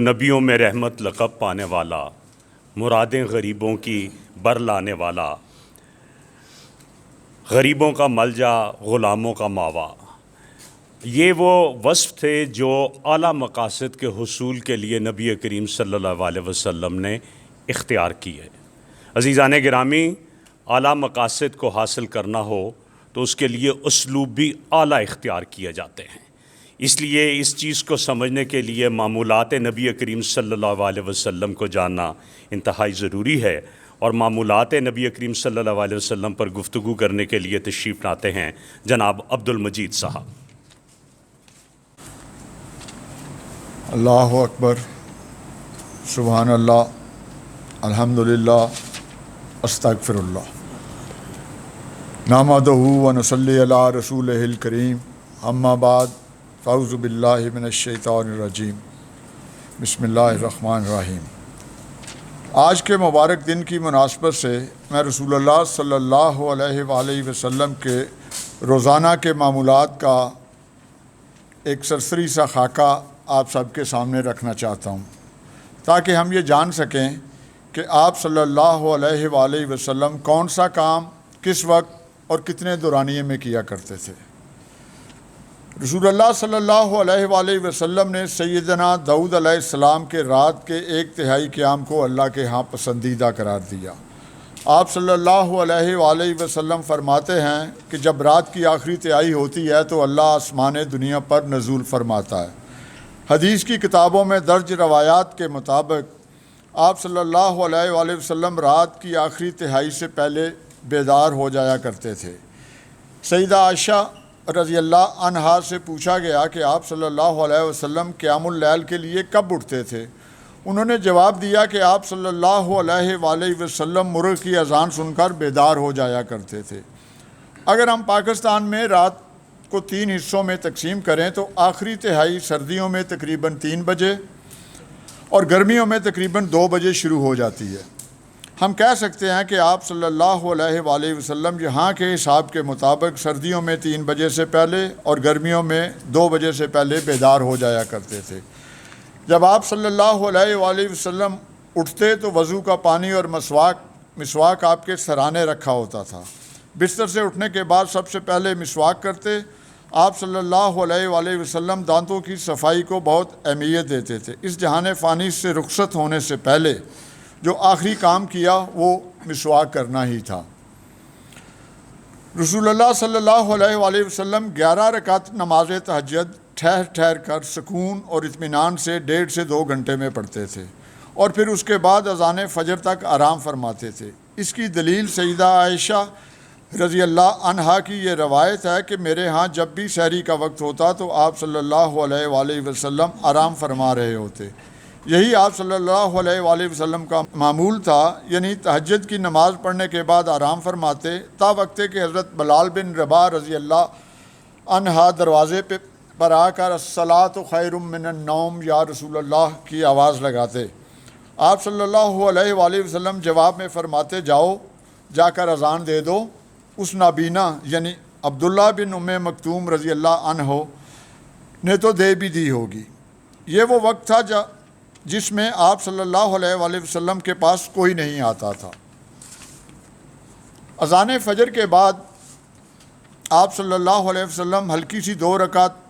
نبیوں میں رحمت لقب پانے والا، مرادیں غریبوں کی بر لانے والا، غریبوں کا ملجا، غلاموں کا ماوا، یہ وہ وصف تھے جو اعلیٰ مقاصد کے حصول کے لیے نبی کریم صلی اللہ علیہ وسلم نے اختیار کیے۔ عزیزان گرامی، اعلیٰ مقاصد کو حاصل کرنا ہو تو اس کے لیے اسلوب بھی اعلیٰ اختیار کیے جاتے ہیں۔ اس لیے اس چیز کو سمجھنے کے لیے معمولات نبی کریم صلی اللہ علیہ وسلم کو جاننا انتہائی ضروری ہے، اور معمولات نبی کریم صلی اللہ علیہ وسلم پر گفتگو کرنے کے لیے تشریف لاتے ہیں جناب عبد المجید صاحب۔ اللہ اکبر، سبحان اللہ، الحمدللہ، استغفر اللہ، نحمدہ و نصلی علی رسولہ الکریم، اما بعد، فاعوذ باللہ من الشیطان الرجیم، بسم اللہ الرحمن الرحیم۔ آج کے مبارک دن کی مناسبت سے میں رسول اللہ صلی اللہ علیہ وآلہ وسلم کے روزانہ کے معمولات کا ایک سرسری سا خاکہ آپ سب کے سامنے رکھنا چاہتا ہوں، تاکہ ہم یہ جان سکیں کہ آپ صلی اللہ علیہ وآلہ وسلم کون سا کام کس وقت اور کتنے دورانیے میں کیا کرتے تھے۔ رسول اللہ صلی اللہ علیہ وآلہ وسلم نے سیدنا داؤد علیہ السلام کے رات کے 1/3 قیام کو اللہ کے ہاں پسندیدہ قرار دیا۔ آپ صلی اللہ علیہ وآلہ وسلم فرماتے ہیں کہ جب رات کی آخری تہائی ہوتی ہے تو اللہ آسمان دنیا پر نزول فرماتا ہے۔ حدیث کی کتابوں میں درج روایات کے مطابق آپ صلی اللہ علیہ وآلہ وسلم رات کی آخری تہائی سے پہلے بیدار ہو جایا کرتے تھے۔ سیدہ عائشہ رضی اللہ عنہا سے پوچھا گیا کہ آپ صلی اللہ علیہ وسلم قیام اللیل کے لیے کب اٹھتے تھے؟ انہوں نے جواب دیا کہ آپ صلی اللہ علیہ وآلہ وسلم مرغ کی اذان سن کر بیدار ہو جایا کرتے تھے۔ اگر ہم پاکستان میں رات کو 3 حصوں میں تقسیم کریں تو آخری تہائی سردیوں میں تقریباً 3 بجے اور گرمیوں میں تقریباً 2 بجے شروع ہو جاتی ہے۔ ہم کہہ سکتے ہیں کہ آپ صلی اللہ علیہ وآلہ وسلم یہاں کے حساب کے مطابق سردیوں میں 3 بجے سے پہلے اور گرمیوں میں 2 بجے سے پہلے بیدار ہو جایا کرتے تھے۔ جب آپ صلی اللہ علیہ وآلہ وسلم اٹھتے تو وضو کا پانی اور مسواک آپ کے سرانے رکھا ہوتا تھا۔ بستر سے اٹھنے کے بعد سب سے پہلے مسواک کرتے۔ آپ صلی اللہ علیہ وآلہ وسلم دانتوں کی صفائی کو بہت اہمیت دیتے تھے۔ اس جہان فانی سے رخصت ہونے سے پہلے جو آخری کام کیا وہ مسواک کرنا ہی تھا۔ رسول اللہ صلی اللہ علیہ وآلہ وسلم 11 رکعت نماز تہجد ٹھہر کر سکون اور اطمینان سے 1.5 سے 2 گھنٹے میں پڑھتے تھے، اور پھر اس کے بعد اذان فجر تک آرام فرماتے تھے۔ اس کی دلیل سیدہ عائشہ رضی اللہ عنہا کی یہ روایت ہے کہ میرے ہاں جب بھی سحری کا وقت ہوتا تو آپ صلی اللہ علیہ وآلہ وسلم آرام فرما رہے ہوتے۔ یہی آپ صلی اللہ علیہ وآلہ وسلم کا معمول تھا، یعنی تہجد کی نماز پڑھنے کے بعد آرام فرماتے، تا وقت کہ حضرت بلال بن رباح رضی اللہ عنہ دروازے پر آ کر الصلاۃ خیر من النوم یا رسول اللہ کی آواز لگاتے۔ آپ صلی اللہ علیہ وآلہ وسلم جواب میں فرماتے، جاؤ جا کر اذان دے دو۔ اس نابینا یعنی عبداللہ بن ام مکتوم رضی اللہ عنہ نے تو دے بھی دی ہوگی۔ یہ وہ وقت تھا جس میں آپ صلی اللہ علیہ وآلہ وسلم کے پاس کوئی نہیں آتا تھا۔ اذان فجر کے بعد آپ صلی اللہ علیہ وسلم ہلکی سی 2 رکعت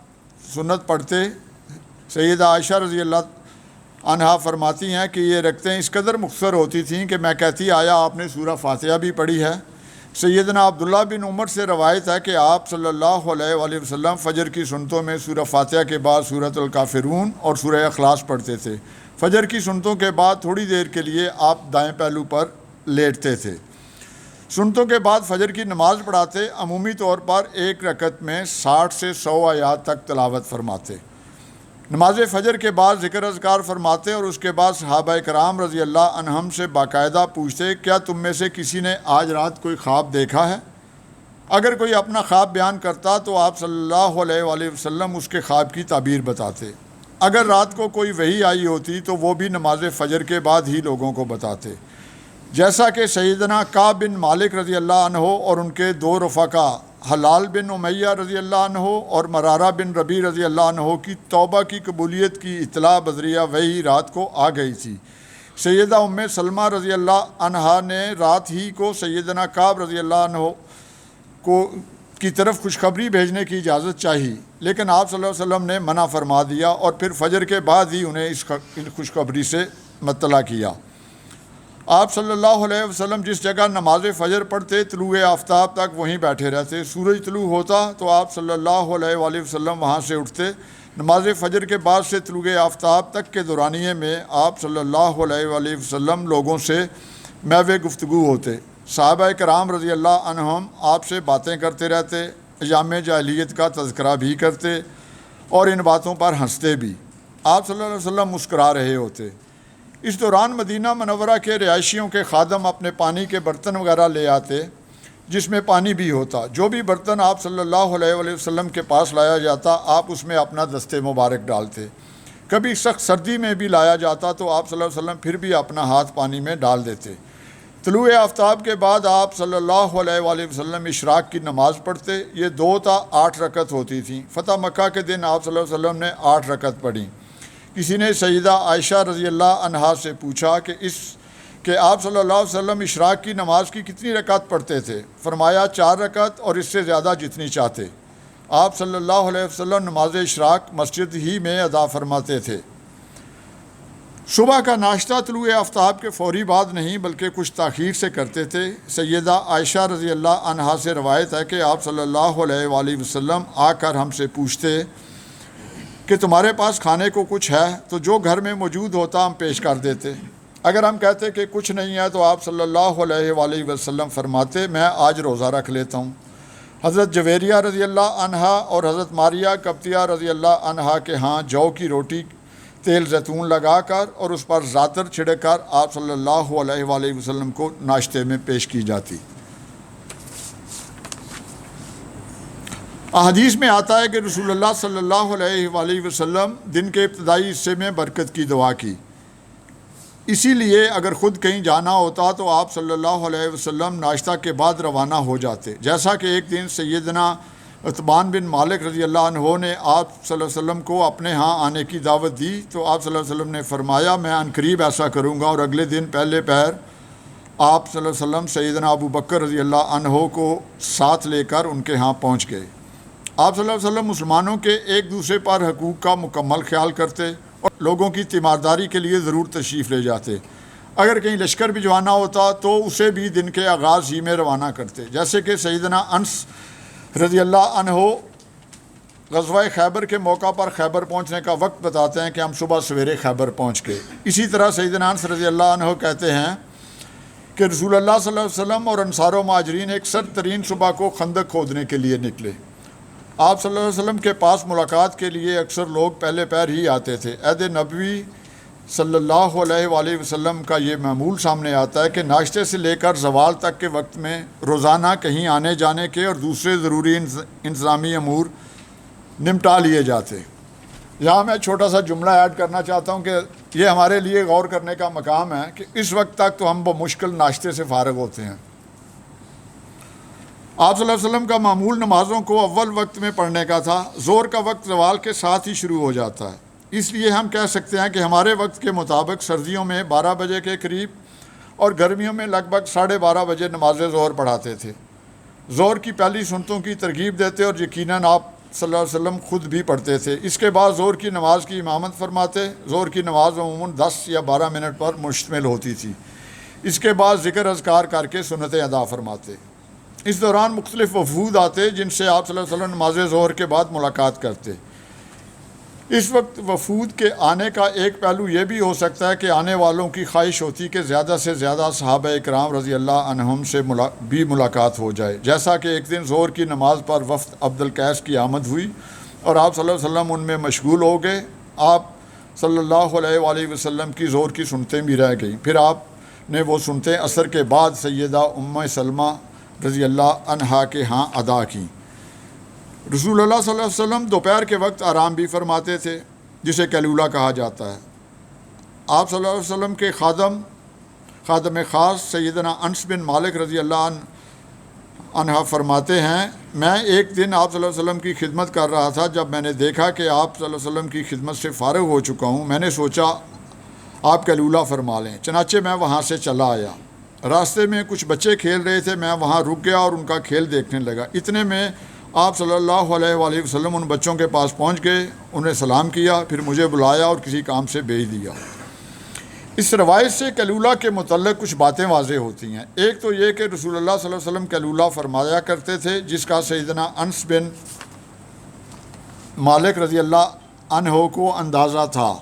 سنت پڑھتے۔ سیدہ عائشہ رضی اللہ عنہا فرماتی ہیں کہ یہ رکعتیں اس قدر مختصر ہوتی تھیں کہ میں کہتی آیا آپ نے سورہ فاتحہ بھی پڑھی ہے؟ سیدنا عبداللہ بن عمر سے روایت ہے کہ آپ صلی اللہ علیہ وآلہ وسلم فجر کی سنتوں میں سورہ فاتحہ کے بعد سورۃ الکافرون اور سورہ اخلاص پڑھتے تھے۔ فجر کی سنتوں کے بعد تھوڑی دیر کے لیے آپ دائیں پہلو پر لیٹتے تھے۔ سنتوں کے بعد فجر کی نماز پڑھاتے، عمومی طور پر 1 رکعت میں 60 سے 100 آیات تک تلاوت فرماتے۔ نماز فجر کے بعد ذکر اذکار فرماتے اور اس کے بعد صحابہ کرام رضی اللہ عنہم سے باقاعدہ پوچھتے، کیا تم میں سے کسی نے آج رات کوئی خواب دیکھا ہے؟ اگر کوئی اپنا خواب بیان کرتا تو آپ صلی اللہ علیہ وآلہ وسلم اس کے خواب کی تعبیر بتاتے۔ اگر رات کو کوئی وحی آئی ہوتی تو وہ بھی نماز فجر کے بعد ہی لوگوں کو بتاتے، جیسا کہ سیدنا کعب بن مالک رضی اللہ عنہ اور ان کے 2 رفقا حلال بن امیہ رضی اللہ عنہ اور مرارہ بن ربیع رضی اللہ عنہ کی توبہ کی قبولیت کی اطلاع بذریعہ وہی رات کو آ گئی تھی۔ سیدہ ام سلمہ رضی اللہ عنہا نے رات ہی کو سیدنا کعب رضی اللہ عنہ کی طرف خوشخبری بھیجنے کی اجازت چاہی، لیکن آپ صلی اللہ علیہ وسلم نے منع فرما دیا اور پھر فجر کے بعد ہی انہیں اس خوشخبری سے مطلع کیا۔ آپ صلی اللہ علیہ وسلم جس جگہ نماز فجر پڑھتے طلوع آفتاب تک وہیں بیٹھے رہتے۔ سورج طلوع ہوتا تو آپ صلی اللہ علیہ وآلہ وسلم وہاں سے اٹھتے۔ نماز فجر کے بعد سے طلوع آفتاب تک کے دورانیے میں آپ صلی اللہ علیہ وآلہ وسلم لوگوں سے محو گفتگو ہوتے۔ صحابہ کرام رضی اللہ عنہم آپ سے باتیں کرتے رہتے، ایام جاہلیت کا تذکرہ بھی کرتے اور ان باتوں پر ہنستے بھی۔ آپ صلی اللہ علیہ وسلم مسکرا رہے ہوتے۔ اس دوران مدینہ منورہ کے رہائشیوں کے خادم اپنے پانی کے برتن وغیرہ لے آتے جس میں پانی بھی ہوتا۔ جو بھی برتن آپ صلی اللہ علیہ وآلہ وسلم کے پاس لایا جاتا آپ اس میں اپنا دست مبارک ڈالتے۔ کبھی سخت سردی میں بھی لایا جاتا تو آپ صلی اللہ علیہ وسلم پھر بھی اپنا ہاتھ پانی میں ڈال دیتے۔ طلوع آفتاب کے بعد آپ صلی اللہ علیہ وآلہ وسلم اشراق کی نماز پڑھتے۔ یہ 2 تا 8 رکعت ہوتی تھیں۔ فتح مکہ کے دن آپ صلی اللہ علیہ وسلم نے 8 رکعت پڑھی۔ کسی نے سیدہ عائشہ رضی اللہ عنہا سے پوچھا کہ آپ صلی اللہ علیہ وسلم اشراق کی نماز کی کتنی رکعت پڑھتے تھے؟ فرمایا 4 رکعت اور اس سے زیادہ جتنی چاہتے۔ آپ صلی اللہ علیہ وسلم نماز اشراق مسجد ہی میں ادا فرماتے تھے۔ صبح کا ناشتہ طلوع آفتاب کے فوری بعد نہیں بلکہ کچھ تاخیر سے کرتے تھے۔ سیدہ عائشہ رضی اللہ عنہا سے روایت ہے کہ آپ صلی اللہ علیہ وآلہ وسلم آ کر ہم سے پوچھتے کہ تمہارے پاس کھانے کو کچھ ہے؟ تو جو گھر میں موجود ہوتا ہم پیش کر دیتے۔ اگر ہم کہتے کہ کچھ نہیں ہے تو آپ صلی اللہ علیہ وآلہ وسلم فرماتے میں آج روزہ رکھ لیتا ہوں۔ حضرت جویریہ رضی اللہ عنہا اور حضرت ماریہ قبطیہ رضی اللہ عنہا کے ہاں جو کی روٹی تیل زیتون لگا کر اور اس پر زعتر چھڑک کر آپ صلی اللہ علیہ وآلہ وسلم کو ناشتے میں پیش کی جاتی۔ احادیث میں آتا ہے کہ رسول اللہ صلی اللہ علیہ وآلہ وسلم دن کے ابتدائی حصے میں برکت کی دعا کی۔ اسی لیے اگر خود کہیں جانا ہوتا تو آپ صلی اللہ علیہ وسلم ناشتہ کے بعد روانہ ہو جاتے۔ جیسا کہ ایک دن سیدنا عتبان بن مالک رضی اللہ عنہ نے آپ صلی اللہ علیہ وسلم کو اپنے ہاں آنے کی دعوت دی تو آپ صلی اللہ علیہ وسلم نے فرمایا میں عنقریب ایسا کروں گا، اور اگلے دن پہلے پہر آپ صلی اللہ علیہ وسلم سیدنا ابو بکر رضی اللہ عنہ کو ساتھ لے کر ان کے ہاں پہنچ گئے۔ آپ صلی اللہ علیہ وسلم مسلمانوں کے ایک دوسرے پر حقوق کا مکمل خیال کرتے اور لوگوں کی تیمارداری کے لیے ضرور تشریف لے جاتے۔ اگر کہیں لشکر بھجوانا ہوتا تو اسے بھی دن کے آغاز ہی میں روانہ کرتے، جیسے کہ سیدنا انس رضی اللہ عنہ غزوہ خیبر کے موقع پر خیبر پہنچنے کا وقت بتاتے ہیں کہ ہم صبح سویرے خیبر پہنچ گئے۔ اسی طرح سیدنا انس رضی اللہ عنہ کہتے ہیں کہ رسول اللہ صلی اللہ علیہ وسلم اور انصار و مہاجرین ایک سرد ترین صبح کو خندق کھودنے کے لیے نکلے۔ آپ صلی اللہ علیہ وسلم کے پاس ملاقات کے لیے اکثر لوگ پہلے پہر ہی آتے تھے۔ عہد نبوی صلی اللہ علیہ وآلہ وسلم کا یہ معمول سامنے آتا ہے کہ ناشتے سے لے کر زوال تک کے وقت میں روزانہ کہیں آنے جانے کے اور دوسرے ضروری انتظامی امور نمٹا لیے جاتے۔ یہاں میں چھوٹا سا جملہ ایڈ کرنا چاہتا ہوں کہ یہ ہمارے لیے غور کرنے کا مقام ہے کہ اس وقت تک تو ہم بمشکل ناشتے سے فارغ ہوتے ہیں۔ آپ صلی اللہ علیہ وسلم کا معمول نمازوں کو اول وقت میں پڑھنے کا تھا۔ ظہر کا وقت زوال کے ساتھ ہی شروع ہو جاتا ہے، اس لیے ہم کہہ سکتے ہیں کہ ہمارے وقت کے مطابق سردیوں میں 12 بجے کے قریب اور گرمیوں میں لگ بھگ 12:30 بجے نماز ظہر پڑھاتے تھے۔ ظہر کی پہلی سنتوں کی ترغیب دیتے اور یقیناً آپ صلی اللہ علیہ وسلم خود بھی پڑھتے تھے۔ اس کے بعد ظہر کی نماز کی امامت فرماتے۔ ظہر کی نماز عموماً 10 یا 12 منٹ پر مشتمل ہوتی تھی۔ اس کے بعد ذکر اذکار کر کے سنتیں ادا فرماتے۔ اس دوران مختلف وفود آتے جن سے آپ صلی اللہ علیہ وسلم نماز ظہر کے بعد ملاقات کرتے۔ اس وقت وفود کے آنے کا ایک پہلو یہ بھی ہو سکتا ہے کہ آنے والوں کی خواہش ہوتی کہ زیادہ سے زیادہ صحابہ اکرام رضی اللہ عنہم سے بھی ملاقات ہو جائے، جیسا کہ ایک دن ظہر کی نماز پر وفد عبد القیس کی آمد ہوئی اور آپ صلی اللہ علیہ وسلم ان میں مشغول ہو گئے۔ آپ صلی اللہ علیہ وآلہ وسلم کی ظہر کی سنتیں بھی رہ گئیں۔ پھر آپ نے وہ سنتیں عصر کے بعد سیدہ ام سلمہ رضی اللہ عنہا کے ہاں ادا کی۔ رسول اللہ صلی اللہ علیہ وسلم دوپہر کے وقت آرام بھی فرماتے تھے جسے کیلولہ کہا جاتا ہے۔ آپ صلی اللہ علیہ وسلم کے خادم خاص سیدنا انس بن مالک رضی اللہ عنہ عنہا فرماتے ہیں میں ایک دن آپ صلی اللہ علیہ وسلم کی خدمت کر رہا تھا. جب میں نے دیکھا کہ آپ صلی اللہ علیہ وسلم کی خدمت سے فارغ ہو چکا ہوں میں نے سوچا آپ کیلولہ فرما لیں. چنانچہ میں وہاں سے چلا آیا. راستے میں کچھ بچے کھیل رہے تھے. میں وہاں رک گیا اور ان کا کھیل دیکھنے لگا. اتنے میں آپ صلی اللہ علیہ وآلہ وسلم ان بچوں کے پاس پہنچ گئے, انہیں سلام کیا, پھر مجھے بلایا اور کسی کام سے بھیج دیا. اس روایت سے کیلولہ کے متعلق کچھ باتیں واضح ہوتی ہیں. ایک تو یہ کہ رسول اللہ صلی اللہ علیہ وسلم کیلولہ فرمایا کرتے تھے, جس کا سیدنا انس بن مالک رضی اللہ عنہ کو اندازہ تھا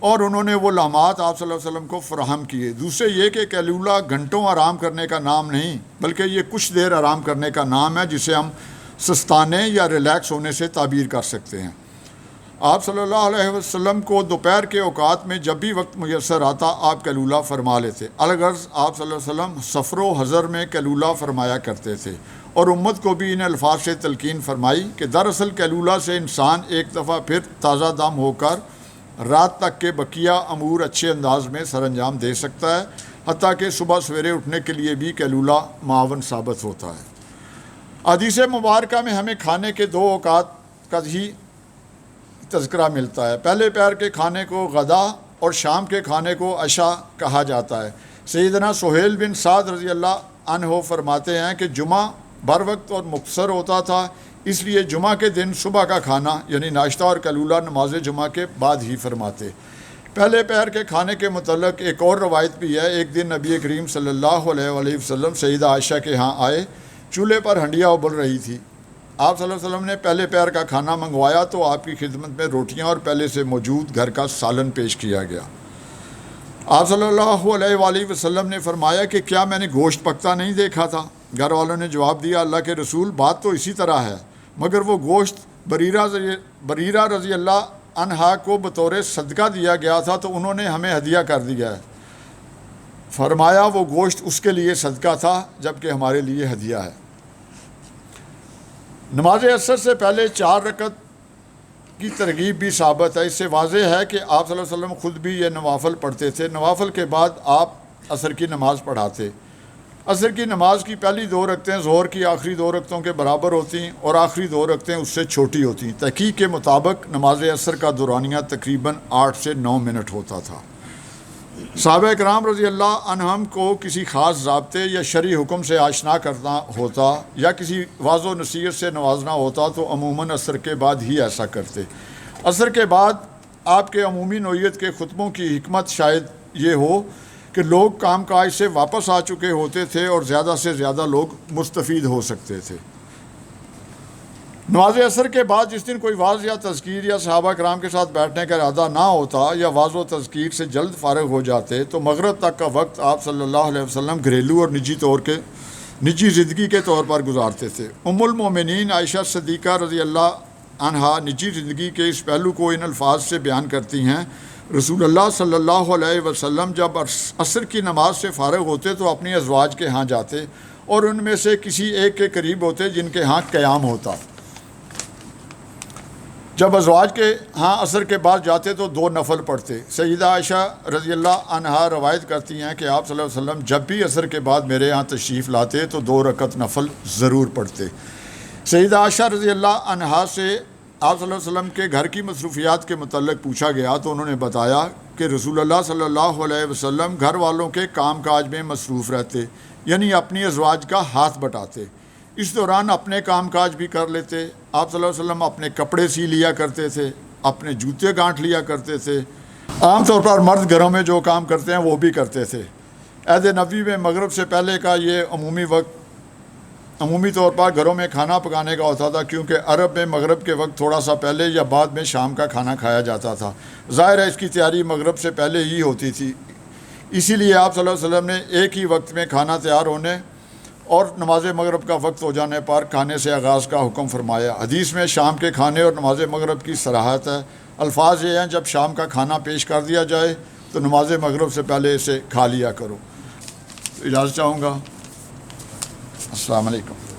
اور انہوں نے وہ لمحات آپ صلی اللہ علیہ وسلم کو فراہم کیے. دوسرے یہ کہ کیلولہ گھنٹوں آرام کرنے کا نام نہیں بلکہ یہ کچھ دیر آرام کرنے کا نام ہے, جسے ہم سستانے یا ریلیکس ہونے سے تعبیر کر سکتے ہیں. آپ صلی اللہ علیہ وسلم کو دوپہر کے اوقات میں جب بھی وقت میسر آتا آپ کیلولہ فرما لیتے. الغرض آپ صلی اللہ علیہ وسلم سفر و حضر میں کیلولہ فرمایا کرتے تھے اور امت کو بھی ان الفاظ سے تلقین فرمائی کہ دراصل کیلولہ سے انسان ایک دفعہ پھر تازہ دم ہو کر رات تک کے بقیہ امور اچھے انداز میں سر انجام دے سکتا ہے, حتیٰ کہ صبح سویرے اٹھنے کے لیے بھی کیلولہ معاون ثابت ہوتا ہے. حدیث مبارکہ میں ہمیں کھانے کے 2 اوقات کا ہی تذکرہ ملتا ہے. پہلے پہر کے کھانے کو غدا اور شام کے کھانے کو عشاء کہا جاتا ہے. سیدنا سہیل بن سعد رضی اللہ عنہ فرماتے ہیں کہ جمعہ بر وقت اور مختصر ہوتا تھا, اس لیے جمعہ کے دن صبح کا کھانا یعنی ناشتہ اور کیلولہ نماز جمعہ کے بعد ہی فرماتے. پہلے پہر کے کھانے کے متعلق ایک اور روایت بھی ہے. ایک دن نبی کریم صلی اللہ علیہ وآلہ وسلم سیدہ عائشہ کے ہاں آئے. چولہے پر ہنڈیاں ابل رہی تھی. آپ صلی اللہ علیہ وسلم نے پہلے پہر کا کھانا منگوایا تو آپ کی خدمت میں روٹیاں اور پہلے سے موجود گھر کا سالن پیش کیا گیا. آپ صلی اللہ علیہ وآلہ وسلم نے فرمایا کہ کیا میں نے گوشت پکتا نہیں دیکھا تھا؟ گھر والوں نے جواب دیا اللہ کے رسول بات تو اسی طرح ہے, مگر وہ گوشت بریرہ رضی اللہ عنہا کو بطور صدقہ دیا گیا تھا تو انہوں نے ہمیں ہدیہ کر دیا ہے. فرمایا وہ گوشت اس کے لیے صدقہ تھا جبکہ ہمارے لیے ہدیہ ہے. نماز عصر سے پہلے 4 رکعت کی ترغیب بھی ثابت ہے. اس سے واضح ہے کہ آپ صلی اللہ علیہ وسلم خود بھی یہ نوافل پڑھتے تھے. نوافل کے بعد آپ عصر کی نماز پڑھاتے. عصر کی نماز کی پہلی 2 رکعتیں ظہر کی آخری 2 رکعتوں کے برابر ہوتی ہیں اور آخری 2 رکعتیں اس سے چھوٹی ہوتی ہیں. تحقیق کے مطابق نماز عصر کا دورانیہ تقریباً 8 سے 9 منٹ ہوتا تھا. صحابہ کرام رضی اللہ عنہم کو کسی خاص ضابطے یا شرعی حکم سے آشنا کرنا ہوتا یا کسی واضح و نصیحت سے نوازنا ہوتا تو عموماً عصر کے بعد ہی ایسا کرتے. عصر کے بعد آپ کے عمومی نوعیت کے خطبوں کی حکمت شاید یہ ہو کہ لوگ کام کاج سے واپس آ چکے ہوتے تھے اور زیادہ سے زیادہ لوگ مستفید ہو سکتے تھے. نماز عصر کے بعد جس دن کوئی واعظ یا تذکیر یا صحابہ کرام کے ساتھ بیٹھنے کا ارادہ نہ ہوتا یا واعظ و تذکیر سے جلد فارغ ہو جاتے تو مغرب تک کا وقت آپ صلی اللہ علیہ وسلم گھریلو اور نجی زندگی کے طور پر گزارتے تھے. ام المومنین عائشہ صدیقہ رضی اللہ عنہا نجی زندگی کے اس پہلو کو ان الفاظ سے بیان کرتی ہیں رسول اللہ صلی اللہ علیہ وسلم جب عصر کی نماز سے فارغ ہوتے تو اپنی ازواج کے ہاں جاتے اور ان میں سے کسی ایک کے قریب ہوتے جن کے ہاں قیام ہوتا. جب ازواج کے ہاں عصر کے بعد جاتے تو 2 نفل پڑھتے. سیدہ عائشہ رضی اللہ عنہا روایت کرتی ہیں کہ آپ صلی اللہ علیہ وسلم جب بھی عصر کے بعد میرے ہاں تشریف لاتے تو 2 رکعت نفل ضرور پڑھتے. سیدہ عائشہ رضی اللہ عنہا سے آپ صلی اللہ علیہ وسلم کے گھر کی مصروفیات کے متعلق پوچھا گیا تو انہوں نے بتایا کہ رسول اللہ صلی اللہ علیہ وسلم گھر والوں کے کام کاج میں مصروف رہتے, یعنی اپنی ازواج کا ہاتھ بٹاتے. اس دوران اپنے کام کاج بھی کر لیتے. آپ صلی اللہ علیہ وسلم اپنے کپڑے سی لیا کرتے تھے, اپنے جوتے گانٹھ لیا کرتے تھے. عام طور پر مرد گھروں میں جو کام کرتے ہیں وہ بھی کرتے تھے. عہد نبوی میں مغرب سے پہلے کا یہ عمومی طور پر گھروں میں کھانا پکانے کا ہوتا تھا, کیونکہ عرب میں مغرب کے وقت تھوڑا سا پہلے یا بعد میں شام کا کھانا کھایا جاتا تھا. ظاہر ہے اس کی تیاری مغرب سے پہلے ہی ہوتی تھی, اسی لیے آپ صلی اللہ علیہ وسلم نے ایک ہی وقت میں کھانا تیار ہونے اور نماز مغرب کا وقت ہو جانے پر کھانے سے آغاز کا حکم فرمایا. حدیث میں شام کے کھانے اور نماز مغرب کی صراحت ہے. الفاظ یہ ہیں جب شام کا کھانا پیش کر دیا جائے تو نماز مغرب سے پہلے اسے کھا لیا کرو. اجازت چاہوں گا. السلام علیکم.